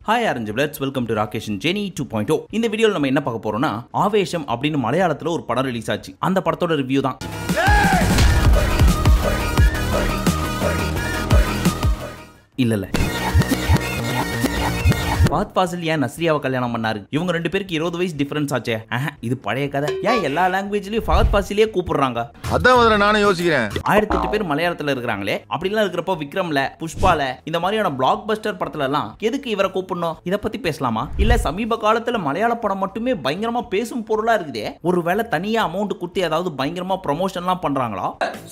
Hi ஆரஞ்சபிளட்ஸ், welcome to Rakesh and Jeni 2.0. இந்த வீடியோவில் நம்ம என்ன பார்க்க போறோம்னா, ஆவேஷம் அப்படின்னு மலையாளத்தில் ஒரு படம் ரிலீஸ் ஆச்சு. அந்த படத்தோட ரிவ்யூ தான். இல்ல ஃபஹத் ஃபாசில் ஏன் நஸ்ரியாவை கல்யாணம் பண்ணாரு? இவங்க ரெண்டு பேருக்கு 20 வயசு டிஃபரன்ஸ் ஆச்சே. இது பழைய கதை. ஏன் எல்லா லாங்குவேஜ்லயும் ஃபஹத் ஃபாசிலே கூப்பிடுறாங்க? அதான் முதல்ல நானும் யோசிக்கிறேன். 1008 பேர் மலையாளத்துல இருக்கிறாங்களே, அப்படிலாம் இருக்கிறப்போ விக்ரம்ல, புஷ்பால இந்த மாதிரியான பிளாக் பஸ்டர் படத்துல எல்லாம் எதுக்கு இவரை கூப்பிடணும்? இதை பத்தி பேசலாமா? இல்ல சமீப காலத்துல மலையாள படம் மட்டுமே பயங்கரமா பேசும் பொருளா இருக்குதே, ஒருவேளை தனியா அமௌண்ட் கொடுத்து ஏதாவது பயங்கரமா ப்ரமோஷன்லாம் பண்றாங்களா?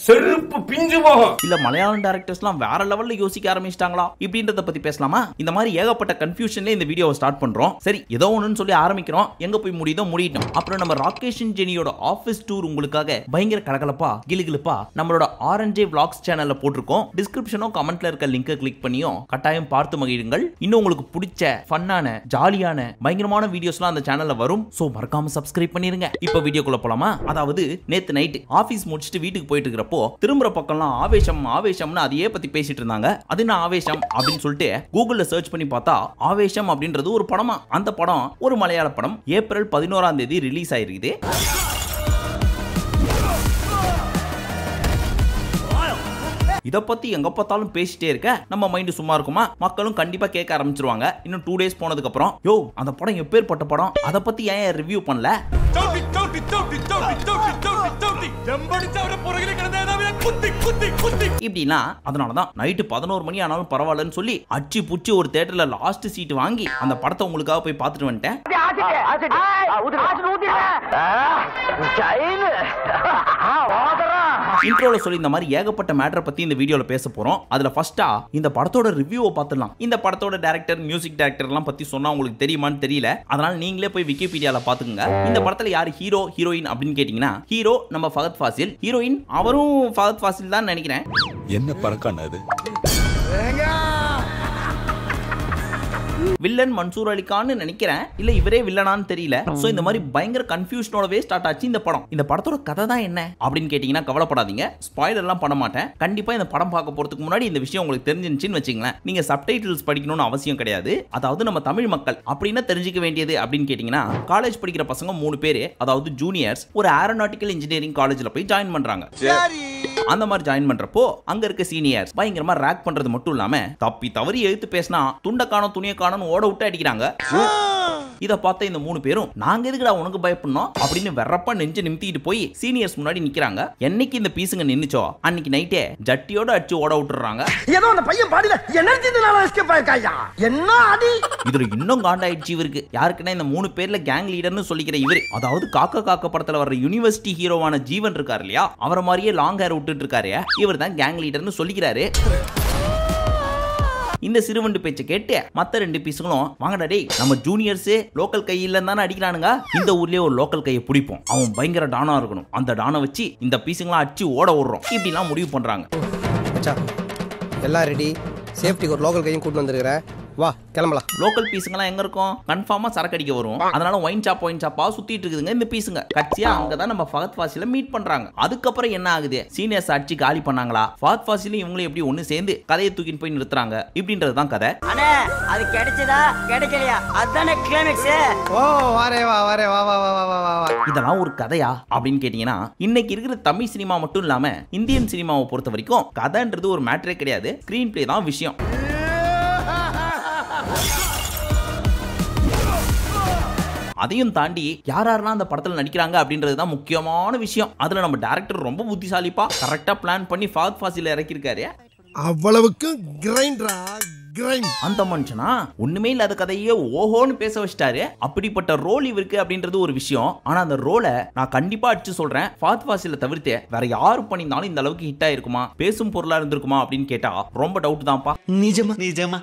செருப்பு பிஞ்சு போகும். இல்ல மலையாளம் டைரக்டர்ஸ்லாம் வேற லெவல்ல யோசிக்க ஆரம்பிச்சிட்டாங்களா? இப்படின்றத பத்தி பேசலாமா? இந்த மாதிரி ஏகப்பட்ட கன்ஃபியூஷன்ல இந்த வீடியோவை ஸ்டார்ட் பண்றோம். சரி, ஏதோ ஒண்ணுன்னு சொல்லி ஆரம்பிக்கிறோம். எங்க போய் முடியுதோ முடியட்டும். அப்புறம் நம்ம ராகேஷ் அண்ட் ஜெனியோட ஆபீஸ் டூர் உங்களுக்காக பயங்கர கலகலப்பா கிலுகிலுப்பா நம்மளோட ஆர்என்ஜே vlogs சேனல்ல போட்டிருக்கோம். டிஸ்கிரிப்ஷனோ கமெண்ட்ல இருக்க லிங்கை கிளிக் பண்ணியும் கட்டாயம் பார்த்து மகிழுங்கள். இன்னும் உங்களுக்கு பிடிச்ச ஃபன்னான ஜாலியான பயங்கரமான வீடியோஸ்லாம் அந்த சேனல்ல வரும். சோ மறக்காம சப்ஸ்கிரைப் பண்ணிருங்க. இப்போ வீடியோக்குள்ள போலாமா? அதாவது நேத்து நைட் ஆபீஸ் முடிச்சிட்டு வீட்டுக்கு போயிட்டு இருக்கிறப்போ திரும்புற பக்கம்லாம் ஆவேஷம் ஆவேஷம்னு அதையே பத்தி பேசிட்டு இருந்தாங்க. அது என்ன ஆவேஷம் அப்படின்னு சொல்லிட்டு கூகுள்ல சர்ச் பண்ணி பார்த்தா ஆவேஷம் அப்படின்றது ஒரு படமா. அந்த படம் ஒரு மலையாள படம். ஏப்ரல் 11ஆம் தேதி ரிலீஸ் ஆயிருக்குது. இத பத்தி எங்க பார்த்தாலும் பேசிட்டே இருக்க நம்ம மைண்ட் சும்மா இருக்குமா? மக்களும் கண்டிப்பா கேட்க ஆரம்பிச்சிருவாங்க. இன்னும் 2 டேஸ் போனதுக்கு அப்புறம், யோ அந்த படம் எப்பேற்பட்ட படம், அத பத்தி ஏன் ரிவ்யூ பண்ணல? இப்படின்னா அதனாலதான் நைட்டு 11 மணி ஆனாலும் பரவாயில்லன்னு சொல்லி அச்சு புச்சி ஒரு தியேட்டர்ல லாஸ்ட் சீட் வாங்கி அந்த படத்தை உங்களுக்காக போய் பார்த்துட்டு வந்துட்டேன். இன்ட்ரோல சொல்லி இந்த மாதிரி ஏகப்பட்ட மேட்டரை பத்தி இந்த வீடியோல பேச போறோம். அதுல ஃபர்ஸ்டா இந்த படத்தோட ரிவ்யூவை பார்த்துடலாம். இந்த படத்தோட டைரக்டர், மியூசிக் டைரக்டர் எல்லாம் பத்தி சொன்னா உங்களுக்கு தெரியுமான்னு தெரியல. அதனால நீங்களே போய் விக்கிபீடியால பாத்துக்கங்க. இந்த படத்துல யாரு ஹீரோ ஹீரோயின் அப்படின்னு கேட்டீங்கன்னா, ஹீரோ நம்ம ஃபஹத் ஃபாசில், ஹீரோயின் அவரும் ஃபஹத் ஃபாசில் தான் நினைக்கிறேன். என்ன பறக்கான அது? வில்லன் மன்சூர் அலிகான்னு நினைக்கிறேன். இல்ல இவரே வில்லனான்னு தெரியல. சோ இந்த மாதிரி பயங்கர கன்ஃபியூஷனோடவே ஸ்டார்ட் ஆச்சு இந்த படம். இந்த படத்தோட கதை தான் என்ன அப்படின்னு கேட்டீங்கன்னா கவலைப்படாதீங்க, ஸ்பாயிலர் எல்லாம் பண்ண மாட்டேன். கண்டிப்பா இந்த படம் பார்க்க போறதுக்கு முன்னாடி இந்த விஷயம் உங்களுக்கு தெரிஞ்சிருச்சுன்னு வச்சுங்களேன், நீங்க சப்டைட்டில்ஸ் படிக்கணும்னு அவசியம் கிடையாது. அதாவது நம்ம தமிழ் மக்கள் அப்படின்னா தெரிஞ்சுக்க வேண்டியது அப்படின்னு கேட்டீங்கன்னா, காலேஜ் படிக்கிற பசங்க 3 பேர், அதாவது ஜூனியர்ஸ், ஒரு ஏரோநாட்டிக்கல் இன்ஜினியரிங் காலேஜ்ல போய் ஜாயின் பண்றாங்க. அந்த மாதிரி ஜாயின் பண்றப்போ அங்க இருக்க சீனியர்ஸ் பயங்கரமா ராக் பண்றது மட்டும் இல்லாம தப்பி தவறி எழுத்து பேசினா துண்ட காணோம் துணிய காணோம் ஓட விட்டு அடிக்கிறாங்க. இத பார்த்த இந்த 3 பேரும், நாங்க எதுக்குடா உனக்கு பயப்படணும் அப்படின்னு வெறப்பா நெஞ்சு நிமித்திட்டு போய் சீனியர்ஸ் முன்னாடி நிக்கிறாங்க. என்னைக்கு இந்த பீஸுங்க நின்னுச்சோ அன்னைக்கு நைட்டே ஜட்டியோட அடிச்சு ஓட விட்டுறாங்க. ஏதோ அந்த பையன் பாடில எனர்ஜினால எஸ்கேப் ஆயிருக்காயா. என்ன அடி! இதுல இன்னும் காண்டாயிடுச்சு இவருக்கு. யாருக்குன்னா இந்த 3 பேர்ல கேங் லீடர்னு சொல்லிக்கிற இவரு, அதாவது காக்கா காக்க படத்துல வர்ற யூனிவர்சிட்டி ஹீரோவான ஜீவன் இருக்காரு இல்லையா, அவரை மாதிரியே லாங் ஹேர் விட்டுட்டு இருக்காரு. இவர் தான் கேங் லீடர்னு சொல்லிக்கிறாரு. இந்த சிறுவண்டு பேச்சை கேட்டு மத்த 2 பீஸுங்களும், வாங்கடா டேய் நம்ம ஜூனியர்ஸ் லோக்கல் கையில தானே அடிக்கிறானுங்க, இந்த ஊர்லயே ஒரு லோக்கல் கையை பிடிப்போம், அவன் பயங்கர டானா இருக்கணும், அந்த டானை வச்சு இந்த பீஸுங்களாம் அடிச்சு ஓட விடுறோம் இப்படிலாம் முடிவு பண்றாங்க. எல்லாம் ரெடி, சேஃப்டிக்கு ஒரு லோக்கல் கையும் கூட்டு வந்திருக்கிறேன், வா கிளம்பலாம். லோக்கல் பீஸுங்கலாம் எங்க இருக்கும்? கன்ஃபார்மா சரக்கு அடிக்க வரும். அதனால ஒயின் ஷாப்பா சுத்திட்டு இருக்குதுங்க இந்த பீஸுங்க. கட்சியா அங்கதான் நம்ம ஃபஹத் ஃபாசில மீட் பண்றாங்க. அதுக்கப்புறம் என்ன ஆகுது? சீனியர்ஸ் அடிச்சு காலி பண்ணாங்களா, ஃபஹத் ஃபாசிலும் இவங்களும் எப்படி ஒண்ணு சேர்ந்து கதையை தூக்கிட்டு போய் நிறுத்துறாங்க இப்படின்றதுதான் கதை. அண்ணே அது கிடைச்சதா கிடைக்கலையா அதானே கிளைமேக்ஸ். ஓ வாரே வா வாரே வா வா வா வா வா. இதெல்லாம் ஒரு கதையா அப்படின்னு கேட்டீங்கன்னா, இன்னைக்கு இருக்கிற தமிழ் சினிமா மட்டும் இல்லாம இந்தியன் சினிமாவை பொறுத்த வரைக்கும் கதைன்றது ஒரு மேட்டரே கிடையாது. ஸ்கிரீன் பிளே தான் விஷயம். அதையும் தாண்டி யாரெல்லாம் அந்த படத்துல நடிக்கிறாங்க அப்படின்றது தான் முக்கியமான விஷயம். அதுல நம்ம டைரக்டர் ரொம்ப புத்திசாலிப்பா கரெக்டா பிளான் பண்ணி ஃபஹத் ஃபாசில இறக்கிருக்காரு. அவ்வளவுக்கு கிரைண்டரா கிரைண்ட். அந்த மனுஷனா ஒண்ணுமே இல்லாத கதையே ஓஹோன்னு பேச வச்சிட்டாரு. அப்படிப்பட்ட ரோல் இவருக்கு அப்படின்றது ஒரு விஷயம். ஆனா அந்த ரோலை நான் கண்டிப்பா அடிச்சு சொல்றேன், ஃபஹத் ஃபாசில தவிர்த்து வேற யாரு பண்ணியிருந்தாலும் இந்த அளவுக்கு ஹிட் ஆயிருக்குமா, பேசும் பொருளா இருந்திருக்குமா அப்படின்னு கேட்டா ரொம்ப டவுட் தான்ப்பா. நிஜமா நிஜமா.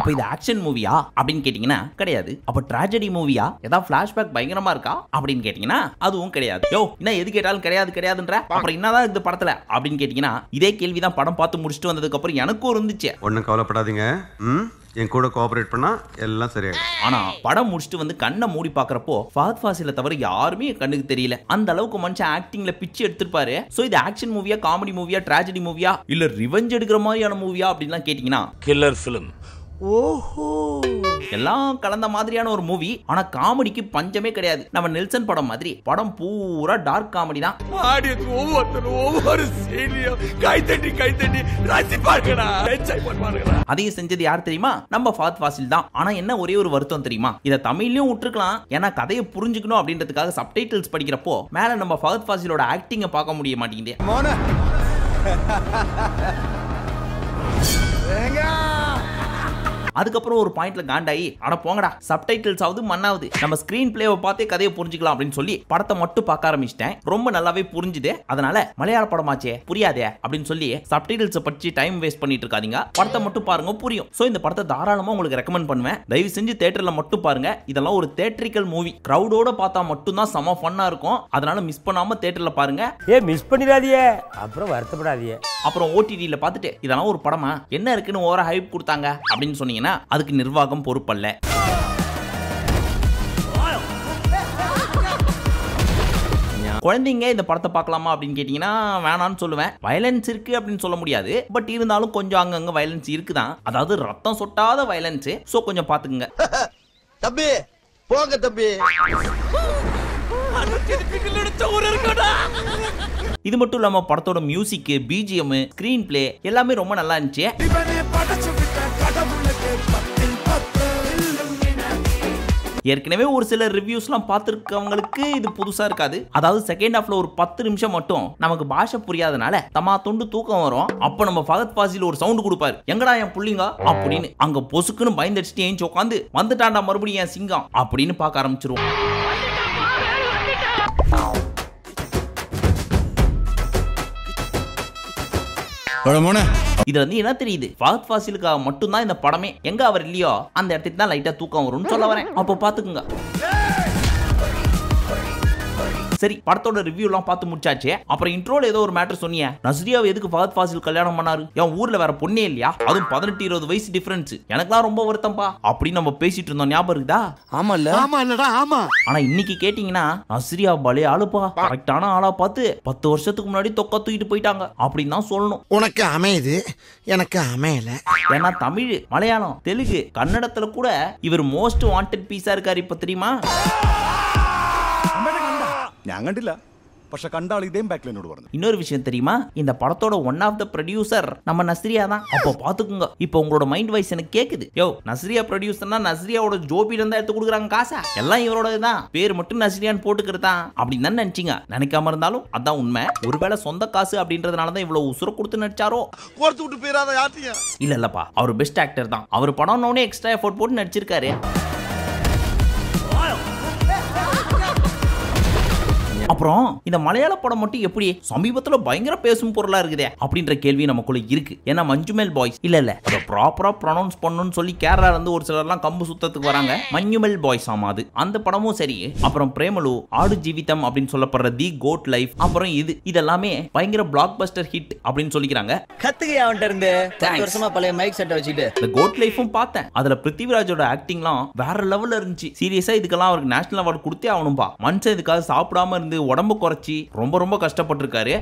அப்ப இது ஆக்ஷன் மூவியா அப்படின்னு கேட்டீங்கன்னா கிடையாது. அப்ப ட்ராஜடி மூவியா, ஏதாவது பிளாஷ்பேக் பயங்கரமா இருக்கா அப்படின்னு கேட்டீங்கன்னா அதுவும் கிடையாது. யோ என்ன எது கேட்டாலும் கிடையாதுன்ற, அப்புறம் என்னதான் இந்த படத்துல அப்படின்னு கேட்டீங்கன்னா இதே கேள்விதான் படம் பார்த்து முடிச்சுட்டு வந்ததுக்கு அப்புறம் எனக்கும் இருந்துச்சு. ஒன்னும் கவலைப்படாதீங்க, என் கூட கோஆபரேட் பண்ணா எல்லாம் சரியாயிடும். ஆனா படம் முடிச்சுட்டு வந்து கண்ணை மூடி பாக்குறப்போ ஃபஹத் ஃபாசிலை தவிர யாருமே கண்ணுக்கு தெரியல. அந்த அளவுக்கு மனுஷன் ஆக்டிங்ல பிச்சு எடுத்துருப்பாரு. சோ இது ஆக்ஷன் மூவியா, காமெடி மூவியா, ட்ராஜடி மூவியா, இல்ல ரிவெஞ்ச் எடுக்கிற மாதிரியான மூவியா அப்படின்லாம் கேட்டீங்கன்னா கில்லர் பிலிம். ஓஹோ, எல்லாம் கலந்த மாதிரியான ஒரு மூவி. ஆனா காமெடிக்கு பஞ்சமே கிடையாது. நம்ம நெல்சன் படம் மாதிரி படம் பூரா டார்க் காமெடி தான். ஒவ்வொரு சீனியும் கைத்தட்டி ரசிப்பார்களா, என்ஜாய் பண்ணுவார்களா. அதையும் செஞ்சது யார் தெரியுமா? நம்ம ஃபஹத் ஃபாசில் தான். ஆனா என்ன ஒரே ஒரு வருத்தம் தெரியுமா? இத தமிழ்லயும் விட்டுருக்கலாம், ஏன்னா கதையை புரிஞ்சுக்கணும் அப்படின்றதுக்காக சப்டைட்டில்ஸ் படிக்கிறப்போ மேல நம்ம ஃபஹத் ஃபாசிலோட ஆக்டிங்க பார்க்க முடிய மாட்டேங்குது. அதுக்கப்புறம் ஒரு பாயிண்ட்ல காண்டாயி அட போங்கடா சப்டைட்டில்ஸ் ஆகுது மண்ணாவது, நம்ம ஸ்கிரீன் பிளேவை பார்த்தே கதையை புரிஞ்சுக்கலாம் அப்படின்னு சொல்லி படத்தை மட்டும் பார்க்க ஆரம்பிச்சிட்டேன். ரொம்ப நல்லாவே புரிஞ்சுது. அதனால மலையாள படமாச்சே புரியாதே அப்படின்னு சொல்லி சப்டைட்டில்ஸ் படிச்சு டைம் வேஸ்ட் பண்ணிட்டு இருக்காதீங்க, படத்தை மட்டும் பாருங்க புரியும். சோ இந்த படத்தை தாராளமா உங்களுக்கு ரெக்கமெண்ட் பண்ணுவேன். தயவு செஞ்சு தியேட்டர்ல மட்டும் பாருங்க. இதெல்லாம் ஒரு தியேட்ரிக்கல் மூவி, கிரௌடோட பார்த்தா மட்டும் தான் செம ஃபன்னா இருக்கும். அதனால மிஸ் பண்ணாம தியேட்டர்ல பாருங்க. மிஸ் பண்ணிடாதீங்க, அப்புறம் வருத்தப்படாதீங்க. அப்புறம் ஓடிடில பார்த்துட்டு இதெல்லாம் ஒரு படமா, என்ன இருக்குன்னு ஓவரா ஹைப் கொடுத்தாங்க அப்படின்னு சொன்னீங்கன்னா அதுக்கு நிர்வாகம் பொறுப்பல்ல. குழந்தைங்க இந்த படத்தை பார்க்கலாமா அப்படின்னு கேட்டீங்கன்னா வேணான்னு சொல்லுவேன். வயலன்ஸ் இருக்கு அப்படின்னு சொல்ல முடியாது, பட் இருந்தாலும் கொஞ்சம் அங்கங்க வயலன்ஸ் இருக்குதான். அதாவது ரத்தம் சொட்டாத வயலன்ஸ். சோ கொஞ்சம் பாத்துக்குங்க. தம்பி போங்க தம்பி. இது மட்டும் இல்லாம படத்தோட மியூசிக், பிஜிஎம், ஸ்கிரீன் பிளே எல்லாமே ரொம்ப நல்லா இருந்துச்சு. ஏற்கனவே ஒரு சில ரிவ்யூஸ்லாம் பார்த்துருக்கவங்களுக்கு இது புதுசா இருக்காது. அதாவது செகண்ட் ஹாஃப்ல ஒரு 10 நிமிஷம் மட்டும் நமக்கு பாஷை புரியாதனால தமா தொண்டு தூக்கம் வரும். அப்ப நம்ம ஃபஹத் ஃபாசில் ஒரு சவுண்ட் கொடுப்பாரு, எங்கடா என் புள்ளிங்க அப்படின்னு. அங்க பொசுக்குன்னு பயந்துட்டு ஏஞ்சி உட்காந்து வந்துட்டாண்டா மறுபடியும் என் சிங்கம் அப்படின்னு பார்க்க ஆரம்பிச்சிருவோம். இதுல இருந்து என்ன தெரியுது? ஃபஹத் ஃபாசிலுக்காக மட்டும்தான் இந்த படமே. எங்க அவர் இல்லையோ அந்த இடத்துக்கு தான் லைட்டா தூக்கம் வரும்னு சொல்ல வரேன். அப்போ பாத்துக்குங்க. சரி, படத்தோட ரிவ்யூ எல்லாம் பார்த்து முடிச்சாச்சு. அப்புறம் இன்ட்ரோல ஏதோ ஒரு மேட்டர் சொன்னீங்க, நஸ்ரியாவை எதுக்கு ஃபஹத் ஃபாசில் கல்யாணம் பண்ணாரு? என் ஊர்ல வேற பொண்ணே இல்லையா? அதுவும் 18-20 வயசு டிஃபரன்ஸ். எனக்குலாம் ரொம்ப வருத்தம்பா அப்படின்னு நம்ம பேசிட்டு இருந்தோம், ஞாபகம் இருக்குதா? ஆமா. ஆனா இன்னைக்கு கேட்டீங்கன்னா நஸ்ரியா பலே ஆளுப்பா, கரெக்டான ஆளா பார்த்து 10 வருஷத்துக்கு முன்னாடி தொக்க தூக்கிட்டு போயிட்டாங்க அப்படின்னு தான் சொல்லணும். உனக்கு அமையுது, எனக்கு அமையல. ஏன்னா தமிழ், மலையாளம், தெலுங்கு, கன்னடத்துல கூட இவர் மோஸ்ட் வாண்டட் பீஸா இருக்காரு இப்ப தெரியுமா? ഞാൻ കണ്ടില്ല, പക്ഷെ കണ്ട ആൾ ഇതേം ബാക്കിൽ എന്നോട് പറഞ്ഞു. இன்னொரு விஷயம் தெரியுமா? இந்த படத்தோட ஒன் ஆஃப் த ப்ரொடியூசர் நம்ம நஸ்ரியா தான். அப்போ பாத்துக்குங்க. இப்போ உங்களோட மைண்ட் வாய்ஸ் எனக்கு கேக்குது. யோ நஸ்ரியா ப்ரொடியூசர்னா நஸ்ரியாவோட ஜோபில இருந்தா எடுத்து கொடுக்குறாங்க காசா? எல்லாம் இவரோட தான், பேர் மட்டும் நஸ்ரியான்னு போட்டுக்கிறதா அப்படின்னு தான் நினைச்சீங்க. நினைக்காம இருந்தாலும் அதான் உண்மை. ஒருவேளை சொந்த காசு அப்படின்றதுனால தான் இவ்வளவு உசுர கொடுத்து நடிச்சாரோ? கோர்த்து விட்டு போயிடாத யாத்தியா? இல்லப்பா, அவர் பெஸ்ட் ஆக்டர் தான். அவர் படம் எக்ஸ்ட்ரா எஃபோர்ட் போட்டு நடிச்சிருக்காரு. அப்புறம் இந்த மலையாள படம் மட்டும் எப்படி சமீபத்துல பயங்கர பேசும் பொருளா இருக்குதே அப்படின்ற கேள்வி நமக்குள்ள இருக்கு. ஏன்னா மஞ்சுமெல் பாய்ஸ் இல்ல அதை ப்ராப்பரா ப்ரொனவுன்ஸ் பண்ணணும்னு சொல்லி கேரளால இருந்து ஒரு சிலர்லாம் கம்பு சுத்தத்துக்கு வராங்க. மஞ்சுமெல் பாய்ஸ் ஆமா அது. அந்த படமும் சரி. அப்புறம் பிரேமலு, ஆடு ஜீவிதம் அப்படின்னு சொல்லப்படுற தி கோட் லைஃப், அப்புறம் இதெல்லாமே பயங்கர பிளாக் பஸ்டர் ஹிட் அப்படின்னு சொல்லிக்கிறாங்க. கத்துக்கையா அவன்கிட்ட இருந்து 10 வருஷமா பழைய மைக் செட்டை வச்சுட்டு இந்த கோட் லைஃபும் பார்த்தேன். அதுல பிருத்திவிராஜோட ஆக்டிங்லாம் வேற லெவல்ல இருந்துச்சு. சீரியஸா இதுக்கெல்லாம் அவருக்கு நேஷனல் அவார்டு கொடுத்தே ஆகணும்பா. மனுஷன் இதுக்காக சாப்பிடாம இருந்து உடம்பு குறைச்சி ரொம்ப கஷ்டப்பட்டிருக்காரு.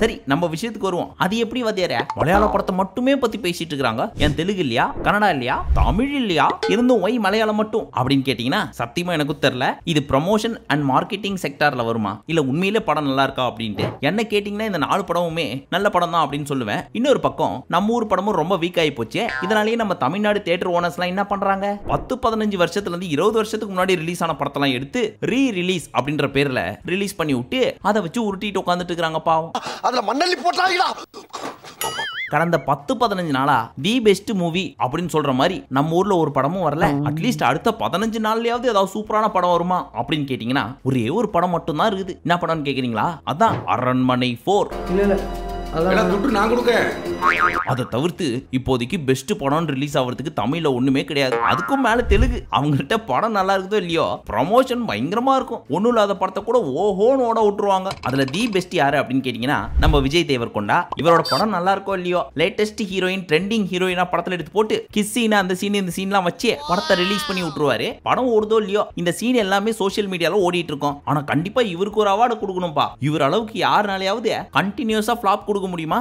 சரி, நம்ம விஷயத்துக்கு வருவோம். அது எப்படி வதியார மலையாள படத்தை மட்டுமே பத்தி பேசிட்டு இருக்காங்க? ஏன் தெலுங்கு இல்லையா, கன்னடா இல்லையா, தமிழ் இல்லையா, இருந்தும் ஒய் மலையாளம் மட்டும் அப்படின்னு கேட்டீங்கன்னா சத்தியமா எனக்கு தெரியல. இது ப்ரமோஷன் அண்ட் மார்க்கெட்டிங் செக்டார்ல வருமா இல்ல உண்மையிலே படம் நல்லா இருக்கா அப்படின்ட்டு என்ன கேட்டீங்கன்னா இந்த 4 படமுமே நல்ல படம் தான் அப்படின்னு சொல்லுவேன். இன்னொரு பக்கம் நம்ம ஊர் படமும் ரொம்ப வீக் ஆகி போச்சு. இதனாலேயே நம்ம தமிழ்நாடு தியேட்டர் ஓனர்ஸ் எல்லாம் என்ன பண்றாங்க, 10-15 வருஷத்துல இருந்து 20 வருஷத்துக்கு முன்னாடி ரிலீஸ் ஆன படத்தெல்லாம் எடுத்து ரீ-ரிலீஸ் அப்படின்ற பேர்ல ரிலீஸ் பண்ணி விட்டு அதை வச்சு உருட்டிட்டு உட்காந்துட்டு இருக்காங்க பாவம். அதுல மண்ணள்ளி போட்டாங்களா? கடந்த 10-15 நாளா தி பெஸ்ட் மூவி அப்படின்னு சொல்ற மாதிரி நம்ம ஊர்ல ஒரு படமும் வரல. அட்லீஸ்ட் அடுத்த 15 நாள்லயாவது ஏதாவது சூப்பரான படம் வருமா அப்படின்னு கேட்டீங்கன்னா ஒரே ஒரு படம் மட்டும் தான் இருக்குது. என்ன படம்னு கேக்குறீங்களா? அதான் அரண்மனை 4. இல்ல துட்டு நான் கொடுக்க. அதை தவிர்த்து இப்போதைக்கு பெஸ்ட் படம் ரிலீஸ் ஆகிறதுக்கு தமிழ்ல ஒண்ணுமே கிடையாது. அதுக்கும் மேல தெலுங்கு. அவங்ககிட்ட படம் நல்லா இருக்குதோ இல்லையோ ப்ரமோஷன் பயங்கரமா இருக்கும். ஒண்ணும் இல்லாத படத்தை கூட ஓஹோன்னு ஓட விட்டுருவாங்க. அதுல தி பெஸ்ட் யாரு அப்படின்னு கேட்டீங்கன்னா நம்ம விஜய் தேவர்கொண்டா. இவரோட படம் நல்லா இருக்கோ இல்லையோ லேட்டஸ்ட் ஹீரோயின் ட்ரெண்டிங் ஹீரோயினா படத்துல எடுத்து போட்டு கிஸ் சீன் அந்த சீன் இந்த சீன்லாம் வச்சு படத்தை ரிலீஸ் பண்ணி விட்டுருவாரு. படம் ஓடுதோ இல்லையோ இந்த சீன் எல்லாமே சோசியல் மீடியால ஓடிட்டு இருக்கும். ஆனா கண்டிப்பா இவருக்கு ஒரு அவார்டு கொடுக்கணும்பா. இவர் அளவுக்கு யாருனாலயாவது கண்டினியூஸா ஃபிளாப் கொடுக்க முடியுமா?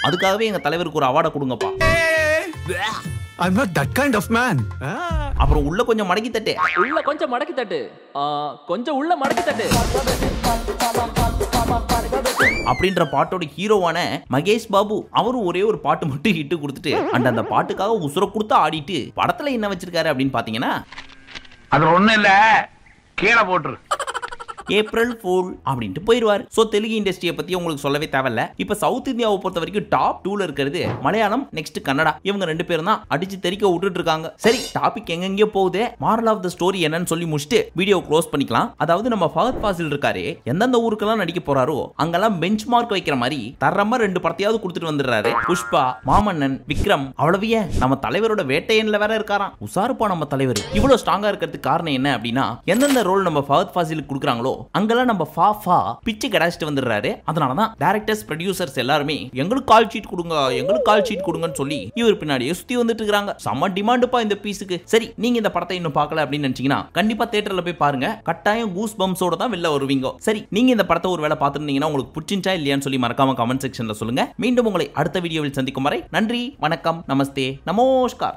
அதுக்காகவே எங்க தலைவருக்கு ஒரு அவார்டை கொடுங்கப்பா. I'm not that kind of man. அப்புறம் உள்ள கொஞ்சம் மடக்கி தட்டு. உள்ள கொஞ்சம் மடக்கி தட்டு. கொஞ்சம் உள்ள மடக்கி தட்டு. அப்படின்ற பாட்டோட ஹீரோவான மகேஷ் பாபு அவரும் ஒரே ஒரு பாட்டு மட்டும் ஹிட் கொடுத்துட்டு அந்த பாட்டுக்காக உசுர கொடுத்து ஆடிட்டு படத்துல என்ன வச்சிருக்காரு அப்படின்னு பாத்தீங்கன்னா அது ஒண்ணு இல்ல கீழே போட்டுரு ஏப்ரல் ஃபூல் அப்படின்ட்டு போயிடுவார். ஸோ தெலுங்கு இண்டஸ்ட்ரியை பத்தி உங்களுக்கு சொல்லவே தேவையில்ல. இப்ப சவுத் இந்தியாவை பொறுத்த வரைக்கும் டாப் 2ல இருக்கிறது மலையாளம், நெக்ஸ்ட் கன்னடா. இவங்க 2 பேரும் தான் அடிச்சு தெறிக்க விட்டுட்டு இருக்காங்க. சரி, டாபிக் எங்கெங்கயோ போகுது. மாரல் ஆஃப் த ஸ்டோரி என்னன்னு சொல்லி முடிச்சுட்டு வீடியோ க்ளோஸ் பண்ணிக்கலாம். அதாவது நம்ம ஃபஹத் ஃபாசில் இருக்காரு, எந்தெந்த ஊருக்கெல்லாம் நடிக்க போறாரோ அங்கெல்லாம் பெஞ்ச் மார்க் வைக்கிற மாதிரி தரமா 2 படத்தையாவது கொடுத்துட்டு வந்துடுறாரு. புஷ்பா, மாமன்னன், விக்ரம். அவ்வளவையே நம்ம தலைவரோட வேட்டையன்ல வேற இருக்காராம். உசாருப்பா நம்ம தலைவர். இவ்வளவு ஸ்ட்ராங்கா இருக்கிறதுக்கு காரணம் என்ன அப்படின்னா எந்தெந்த ரோல் நம்ம ஃபஹத் ஃபாசிலுக்கு கொடுக்குறாங்களோ அங்கெல்லாம் நம்ம ஃபா பிச்சு கடாச்சிட்டு வந்துடுறாரு. அதனாலதான் டைரக்டர்ஸ் ப்ரொடியூசர்ஸ் எல்லாருமே எங்களுக்கு கால் ஷீட் கொடுங்க, எங்களுக்கு கால் ஷீட் கொடுங்கன்னு சொல்லி இவர் பின்னாடியே சுத்தி வந்துட்டு இருக்காங்க. செம்ம டிமாண்டுப்பா இந்த பீஸுக்கு. சரி, நீங்க இந்த படத்தை இன்னும் பார்க்கல அப்படின்னு நினைச்சீங்கன்னா கண்டிப்பா தியேட்டர்ல போய் பாருங்க. கட்டாயம் கூஸ் பம்ஸோட தான் வெளில வருவீங்க. சரி, நீங்க இந்த படத்தை ஒரு வேளை பார்த்துருந்தீங்கன்னா உங்களுக்கு பிடிச்சிருச்சா இல்லையான்னு சொல்லி மறக்காம கமெண்ட் செக்ஷன்ல சொல்லுங்க. மீண்டும் உங்களை அடுத்த வீடியோவில் சந்திக்கும் வரை நன்றி, வணக்கம், நமஸ்தே, நமஸ்கார்.